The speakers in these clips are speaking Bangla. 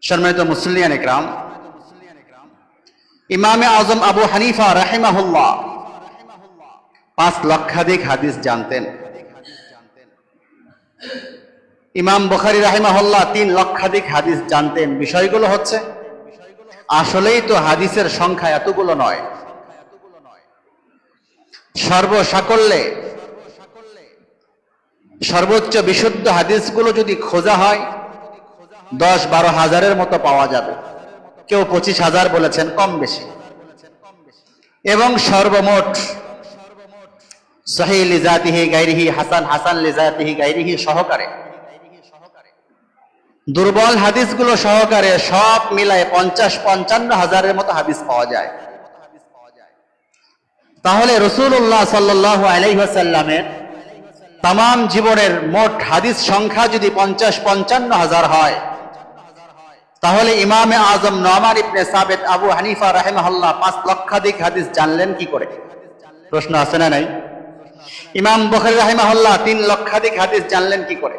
সম্মানিত মুসল্লিয়ান ইকরাম, ইমামে আজম আবু হানিফা রাহিমাহুল্লাহ 5 লক্ষাধিক হাদিস জানতেন। ইমাম বুখারী রাহিমাহুল্লাহ 3 লক্ষাধিক হাদিস জানতেন। বিষয়গুলো হচ্ছে, আসলেই তো হাদিসের সংখ্যা এতগুলো নয়। সর্বসাকল্যে সর্বোচ্চ বিশুদ্ধ হাদিসগুলো যদি খোঁজা হয় 10-12 হাজারের মতো পাওয়া যাবে। কেউ 25,000 বলেছেন, কম বেশি। এবং সর্বমোট সহিহ লিজাতিহি গায়রিহি, হাসান হাসান লিজাতিহি গায়রিহি সহকারে, দুর্বল হাদিসগুলো সহকারে সব মিলায় 50-55 হাজারের মতো হাদিস পাওয়া যায়। তাহলে রাসূলুল্লাহ সাল্লাল্লাহু আলাইহি ওয়াসাল্লামের তামাম জীবনের মোট হাদিস সংখ্যা যদি 50-55 হাজার হয়, তাহলে ইমামে আজম নুমান ইবনে সাবিত আবু হানিফা রাহিমাহুল্লাহ 5 লক্ষাধিক হাদিস জানলেন কি করে? প্রশ্ন আছে না নাই? ইমাম বুখারী রাহিমাহুল্লাহ 3 লক্ষাধিক হাদিস জানলেন কি করে?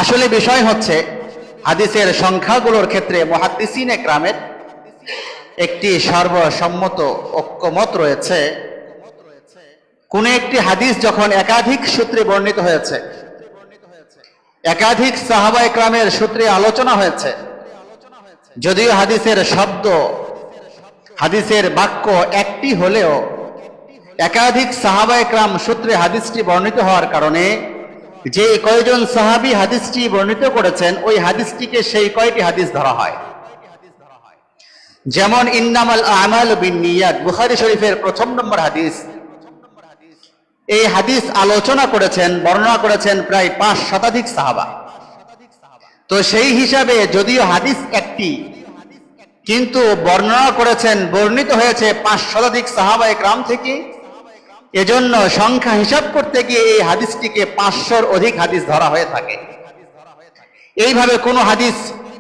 আসলে বিষয় হচ্ছে, হাদিসের সংখ্যাগুলোর ক্ষেত্রে মুহাদ্দিসিনে কেরামের একটি সর্বসম্মত ঐক্যমত রয়েছে। কোন একটি হাদিস যখন একাধিক সূত্রে বর্ণিত হয়েছে, একাধিক সাহাবায়ে কেরামের সূত্রে আলোচনা হয়েছে, যদিও হাদিসের শব্দ, হাদিসের বাক্য একটি হলেও একাধিক সাহাবায়ে কেরাম সূত্রে হাদিসটি বর্ণিত হওয়ার কারণে যে কয়জন সাহাবী হাদিসটি বর্ণিত করেছেন, ওই হাদিসটিকে সেই কয়টি হাদিস ধরা হয়। যেমন ইন্নামাল আমালু বিন্নিয়াত, বুখারী শরীফের 1 নম্বর হাদিস। এই হাদিস আলোচনা করেছেন, বর্ণনা করেছেন প্রায় 5 শতাধিক সাহাবা। তো সেই হিসাবে যদিও হাদিস একটি, কিন্তু বর্ণনা করেছেন, বর্ণিত হয়েছে 5 শতাধিক সাহাবায়ে কেরাম থেকে। এজন্য সংখ্যা হিসাব করতে গিয়ে এই হাদিসটিকে 500-র অধিক হাদিস ধরা হয়ে থাকে। এইভাবে কোন হাদিস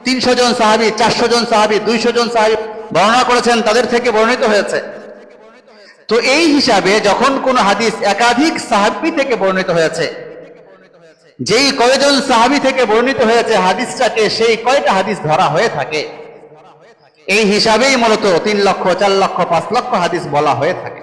300 জন সাহাবী, 400 জন সাহাবী, 200 জন সাহাবী বর্ণনা করেছেন, তাদের থেকে বর্ণিত হয়েছে। তো এই হিসাবে যখন কোন হাদিস একাধিক সাহাবী থেকে বর্ণিত হয়েছে, যেই কয়জন সাহাবী থেকে বর্ণিত হয়েছে হাদিসটাকে সেই কয়টা হাদিস ধরা হয়ে থাকে। এই হিসাবেই মূলত 3 লক্ষ, 4 লক্ষ, 5 লক্ষ হাদিস বলা হয়ে থাকে।